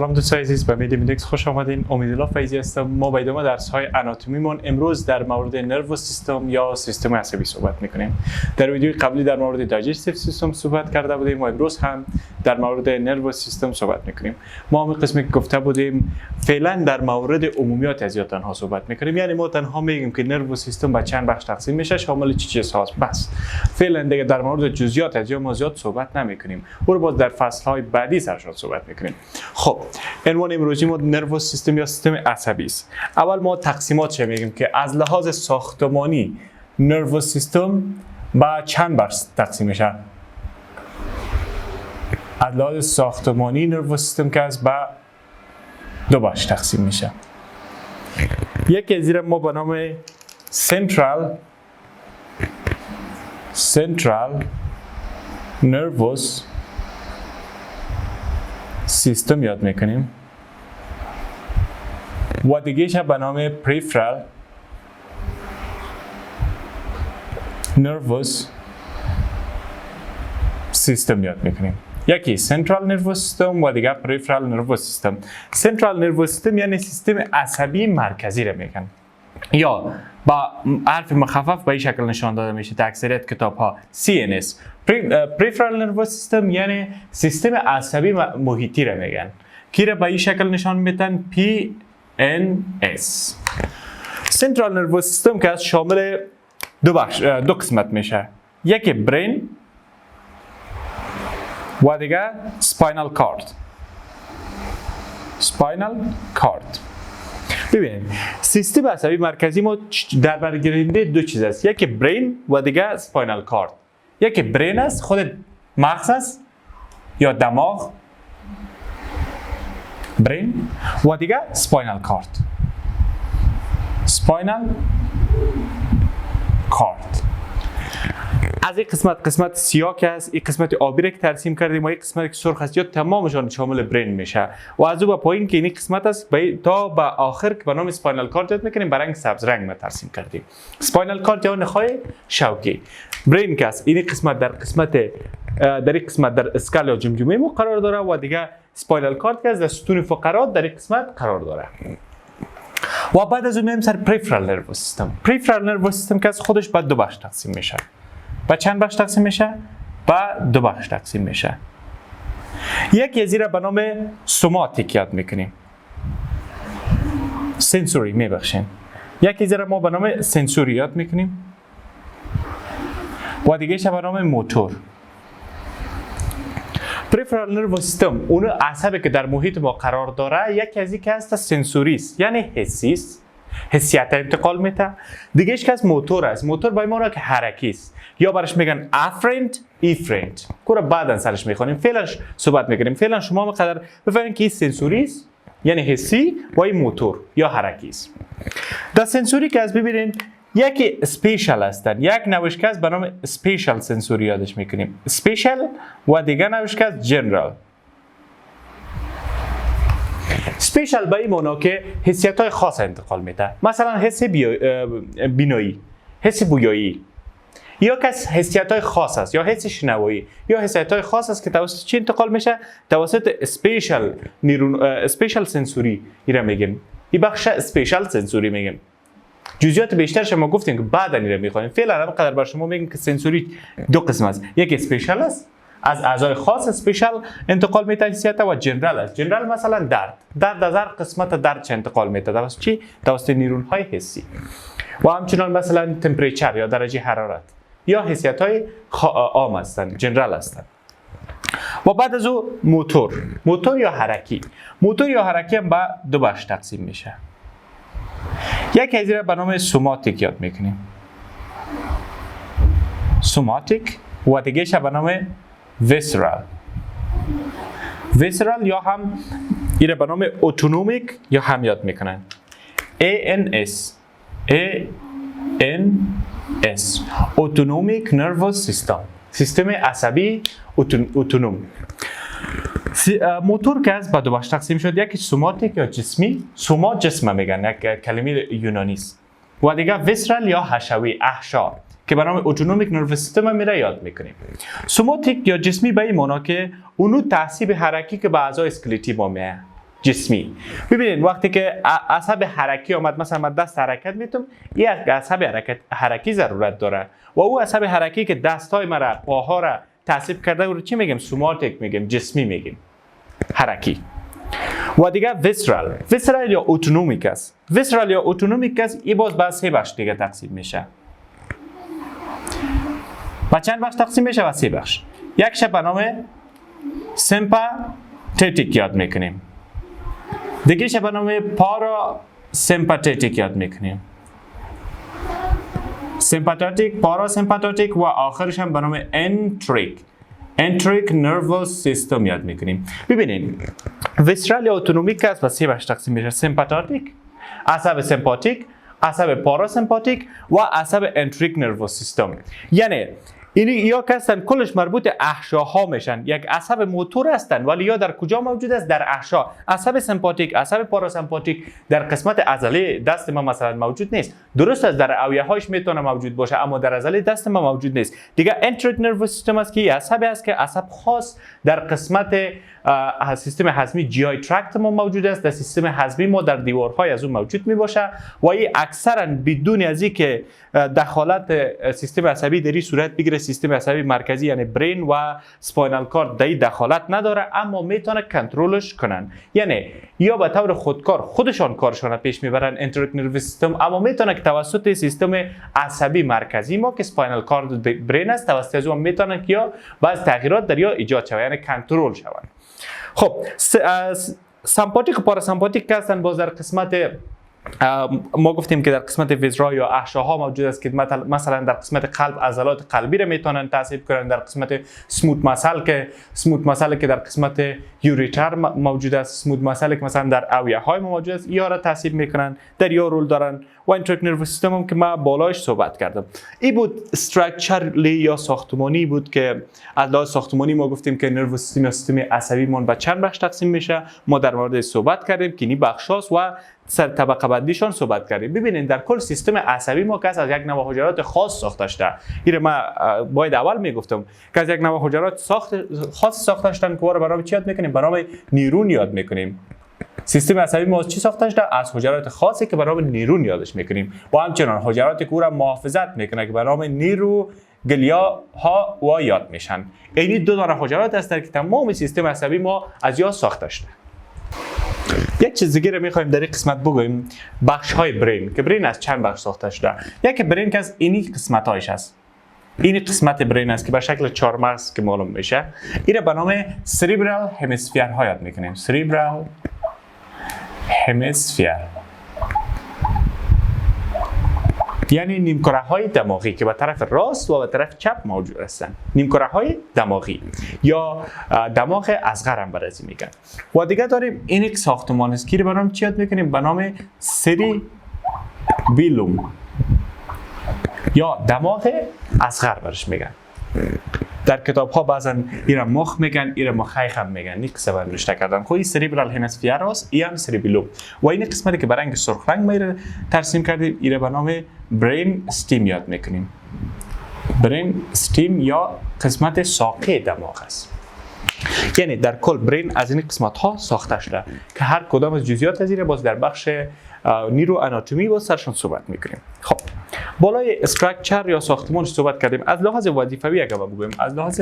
سلام دوستان عزیز، به مدی مدیکس خوش آمدین. امیدالله فیضی هستم. ما با ادامه درس های آناتومیمون امروز در مورد نرو سیستم یا سیستم عصبی صحبت میکنیم. در ویدیوی قبلی در مورد دایجستیو سیستم صحبت کرده بودیم و امروز هم در مورد نرو سیستم صحبت میکنیم. ما هم قسمی که گفته بودیم فعلا در مورد عمومیات از تنها صحبت میکنیم، یعنی ما تنها میگیم که نرو سیستم به چند بخش تقسیم میشه، شامل چی چیز هاست. بس فعلا دیگه در مورد جزئیات از ما زیاد صحبت نمیکنیم، او رو باز در فصل های بعدی سرشون صحبت میکنیم. خب عنوان امروزی ما نرو سیستم یا سیستم عصبی است. اول ما تقسیماتش میگیم که از لحاظ ساختمانی نرو سیستم به چند بخش تقسیم میشه. از لحاظ ساختمانی نرو سیستم که از به دو بخش تقسیم میشه. یکی از ما به نام central nervous سیستم یاد میکنیم و دیگهش به نام peripheral nervous سیستم یاد میکنیم. یکی central nervous system و دیگه peripheral nervous system. central nervous system یعنی سیستم عصبی مرکزی رو میگن، یا با حرف مخفف به این شکل نشان داده میشه در اکثریت کتاب ها CNS. peripheral nervous system یعنی سیستم عصبی محیطی رو میگن که را به این شکل نشان میدن PNS. central nervous system که شامل دو قسمت میشه، یکی برین و دیگه spinal cord. ببینید سیستم عصبی مرکزی ما در بر گیرنده دو چیز است، یکی برین و دیگه سپاینال کارد. یکی برین است، خود مغز است یا دماغ، برین، و دیگه سپاینال کارد. از این قسمت سیاه که هست، این قسمت آبی را که ترسیم کردیم و این قسمت که سرخ است، یا تمامشان شامل برین میشه و از او به پایین که این قسمت است تا به آخر که به نام اسپاینال کارد یاد میکنیم، به رنگ سبز رنگ ما ترسیم کردیم. اسپاینال کارد یا نخای شوکی. برین که است، این قسمت در اسکل یا جمجمه ما قرار داره و دیگه اسپاینال کارد که است در ستون فقرات در این قسمت قرار داره. و بعد از اون میایم سر پریفرال نرو سیستم. پریفرال نرو سیستم که از خودش به دو بخش تقسیم میشه. با چند بخش تقسیم میشه؟ با دو بخش تقسیم میشه. یکی از این را به نام سوماتیک یاد میکنیم، سنسوری میبخشین. یکی از این را ما به نام سنسوری یاد میکنیم و دیگه به نام موتور. پریفرال نرو سیستم اون عصبی که در محیط ما قرار داره، یکی از این که هست سنسوری است، یعنی حسی است، حسیت انتقال میده. دیگهش که از موتور است. موتور به معنی که حرکی است، یا برش میگن افرنت ایفرنت. کورا بعداً سرش میخونیم، فعلا صحبت میکنیم. فعلا شما مقدر بفهمید که این سنسوری است یعنی حسی و این موتور یا حرکی است. در سنسوری که از ببینین یکی اسپیشال هستن، یک نوعش که از به نام اسپیشال سنسوری یادش میکنیم، اسپیشال، و دیگه نوعش که از جنرال. اسپیشال به این معنی که حسیت های خاص انتقال میده، مثلا حس بینایی، حس بویایی، یا کس حسیت های خاص است، یا حس شنوایی، یا حسیت های خاص است که توسط چی انتقال میشه؟ توسط اسپیشال سنسوری اینا میگیم. این بخش اسپیشال سنسوری میگیم. جزئیات بیشترش ما گفتیم که بعدا اینا میخونیم. فعلا هم قدر بر شما میگیم که سنسوری دو قسم است، یک اسپیشال است، از اعضای خاص اسپیشال انتقال میده حسیت، و جنرال است. جنرال مثلا درد از هر قسمت درد چه انتقال میده، توسط چی؟ توسط نیرون های حسی. و همچنان مثلا تمپریچر یا درجه حرارت، یا حسیت های عام هستند، جنرال هستند. و بعد از او موتور یا حرکی. موتور یا حرکی هم به دو بخش تقسیم میشه. یکی از این به نام سوماتیک یاد میکنیم، سوماتیک، و دیگهش به نام ویسرال. یا هم این به نام اتونومیک یا هم یاد میکنن، ANS اتونومیک نروس سیستم، سیستم عصبی اتونوم. موتور که از به دو بخش تقسیم شد، یکی سوماتیک یا جسمی، سوما جسم میگن، یک کلمه یونانی است، و دیگه ویسرال یا حشوی، احشا، که به نام اتونومیک نرو سیستم میره یاد میکنیم. سوماتیک یا جسمی به این معنی که اونو تعصیب حرکی که به اعضای اسکلتی ما میه، جسمی. ببینید وقتی که عصب حرکی آمد، مثلا من دست حرکت میتونم، یک عصب حرکی ضرورت داره و او عصب حرکی که دستای مرا، پاها را تعصیب کرده رو چی میگیم؟ سوماتیک میگیم، جسمی میگیم، حرکی. و دیگه ویسرال یا اتونومیک است. ویسرال یا اتونومیک است، این باز به 3 بخش دیگه تقسیم میشه. و چند بخش تقسیم میشه؟ و 3 بخش. یکش به نام سمپاتیک یاد میکنیم، دیگهش به نام پارا سمپاتیک یاد میکنیم، سمپاتیک، پارا سمپاتیک و آخرش هم به نام انتریک نروس سیستم یاد میکنیم. ببینید ویسرال یا اتونومیک است و 3 بخش تقسیم میشه: سمپاتیک، عصب سمپاتیک، عصب پاراسمپاتیک و عصب انتریک نروس سیستم. یعنی یا هستن کلش مربوط احشاها میشن، یک عصب موتور هستن، ولی یا در کجا موجود است؟ در احشا. عصب سمپاتیک، عصب پاراسمپاتیک در قسمت عضله دست ما مثلا موجود نیست. درست است در اویه هایش میتونه موجود باشه، اما در عضله دست ما موجود نیست. دیگه انتریک نروس سیستم است که عصبی است که عصب خاص در قسمت سیستم هضمی جی آی ترکت ما موجود است. در سیستم هضمی ما در دیوارهای از اون موجود می باشه و این اکثرا بدون از اینکه دخالت سیستم عصبی در این صورت بگیره، سیستم عصبی مرکزی یعنی برین و سپاینال کارد در دخالت نداره، اما میتونه کنترلش کنن. یعنی یا به طور خودکار خودشان کارشان پیش میبرن انتریک نروس سیستم، اما میتونه که توسط سیستم عصبی مرکزی ما که سپاینال کارد برین است توسط از اون میتونه که یا بعض تغییرات در یا ایجاد شود، یعنی کنترل شود. خب سمپاتیک و پاراسمپاتیک هستن باز در قسمت ما گفتیم که در قسمت ویزرا یا احشاها موجود است که مثلا در قسمت قلب عضلات قلبی را میتونن تعصیب کنن، در قسمت سموت مسل که در قسمت یوریتر موجود است، سموت مسل که مثلا در اویه های موجود است، یا را تعصیب میکنن، در یا رول دارن. و انتریک نروس سیستم هم که ما بالایش صحبت کردم، این بود استراکچرلی یا ساختمانی بود که از لحاظ ساختمانی ما گفتیم که نروس سیستم یا سیستم عصبی من به چند بخش تقسیم میشه. ما در مورد صحبت کردیم که این بخشاست و سر طبقه بندیشان صحبت کردیم. ببینید در کل سیستم عصبی ما که از یک نوع حجرات خاص ساخته شده. این ما باید اول میگفتم که از یک نوع حجرات خاص ساخته شدن که برای چی یاد میکنیم؟ برای نیرون یاد میکنیم. سیستم عصبی ما چی ساخته شده؟ از حجرات خاصی که برای نیرون یادش میکنیم و همچنان حجراتی که او را محافظت میکنه که برای نیرو گلیا ها و یاد میشن. این 2 دانه حجرات هستند که تمام سیستم عصبی ما از یا ساخته شده. یک چیز دیگه رو میخوایم در این قسمت بگویم، بخش های برین که برین از چند بخش ساخته شده. یکی برین که از اینی قسمت هایش است. این قسمت برین است که به شکل 4 مغز که معلوم میشه. این رو به نام سریبرال همسفیر ها یاد میکنیم. سریبرال همسفیر یعنی نیمکره های دماغی که به طرف راست و به طرف چپ موجود هستند. نیمکره های دماغی یا دماغ اصغر هم برازی میگن. و دیگه داریم این یک ساختمان است که به نام چی یاد میکنیم؟ به نام سریبیلوم یا دماغ اصغر برش میگن. در کتاب ها بعضا ایرا مخ میگن، ایرا مخیخ هم میگن. این قسمت نوشته کردن. خب این سریبرال همسفیر است، این هم سریبیلوم. و این قسمتی که به رنگ سرخ رنگ ما ترسیم کردیم، ایرا به نام برین استیم یاد میکنیم. برین استیم یا قسمت ساقه دماغ است. یعنی در کل برین از این قسمت ها ساخته شده که هر کدام از جزئیات از این باز در بخش نیرو آناتومی با سرشون صحبت میکنیم. خب بالای استراکچر یا ساختمان صحبت کردیم. از لحاظ وظیفوی اگر بگویم، از لحاظ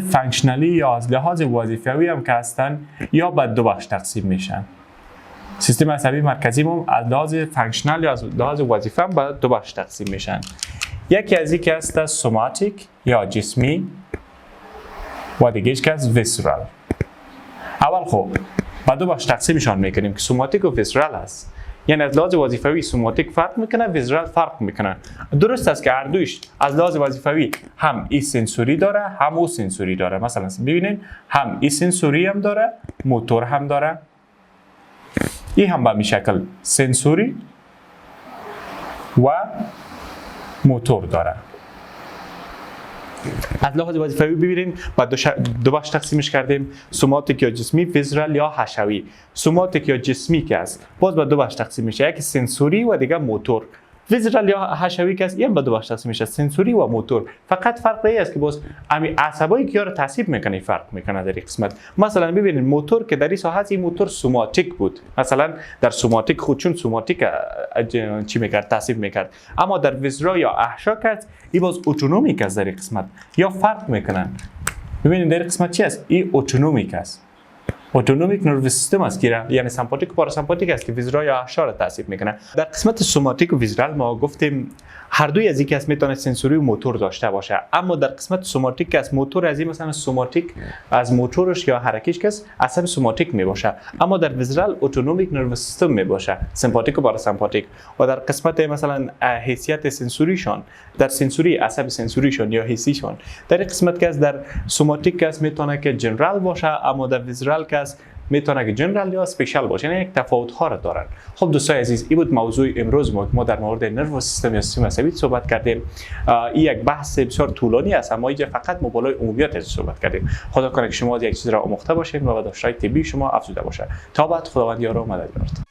فانکشنالی یا از لحاظ وظیفوی هم که هستن یا به 2 بخش تقسیم میشن. سیستم عصبی مرکزی ما از لحاظ فانکشنال یا از لحاظ وظیفه هم به 2 بخش تقسیم میشن. یکی از اینکه است سوماتیک یا جسمی و دیگه‌اش که است ویسرال. اول خب به 2 بخش تقسیمشان میکنیم که سوماتیک و ویسرال است. یعنی از لحاظ وظیفوی سوماتیک فرق میکنه، ویزرال فرق میکنه. درست است که هر دویش از لحاظ وظیفوی هم ای سنسوری داره هم او سنسوری داره. مثلا ببینید هم ای سنسوری هم داره، موتور هم داره. این هم به این شکل سنسوری و موتور داره. از لحاظ وظیفوی ببینید با 2 بخش تقسیمش کردیم: سوماتیک یا جسمی، ویزرال یا حشوی. سوماتیک یا جسمی که است باز با 2 بخش تقسیم میشه، یکی سنسوری و دیگه موتور. ویزرال یا حشوی که است این به دو بخش تقسیم میشه، سنسوری و موتور. فقط فرق این است که باز امی عصبایی که را تصیب میکنه فرق میکنه در این قسمت. مثلا ببینید موتور که در این ساحت این موتور سوماتیک بود، مثلا در سوماتیک خود چون سوماتیک چی میکرد تصیب میکرد، اما در ویزرا یا احشا کرد این باز اتونومیک است در این قسمت یا فرق میکنن. ببینید در این قسمت چی است؟ این اتونومیک است، اتونومیک نرو سیستم است که یعنی سمپاتیک و پاراسمپاتیک است که ویزرا یا احشا را تصیب میکنه. در قسمت سوماتیک و ویزرال ما گفتیم هر دوی از این که میتونه سنسوری و موتور داشته باشه، اما در قسمت سوماتیک که از موتور از این مثلا سوماتیک از موتورش یا حرکیش که عصب سوماتیک می باشه، اما در ویزرال اتونومیک نرو سیستم می باشه، سمپاتیک و پاراسمپاتیک. و در قسمت مثلا حیثیت سنسوریشون در سنسوری عصب سنسوریشون یا حسیشون در قسمت که در سوماتیک که میتونه که جنرال باشه، اما در ویزرال که میتونه که جنرال یا اسپیشال باشه، یعنی یک تفاوت ها را دارن. خب دوستان عزیز این بود موضوع امروز ما در مورد نرو سیستم یا سیستم عصبی صحبت کردیم. این یک بحث بسیار طولانی است اما اینجا فقط مبالای عمومیات از صحبت کردیم. خدا کنه که شما یک چیز را آموخته باشید و به دانش‌های طبی شما افزوده باشه. تا بعد خداوند یار و مددگارتان.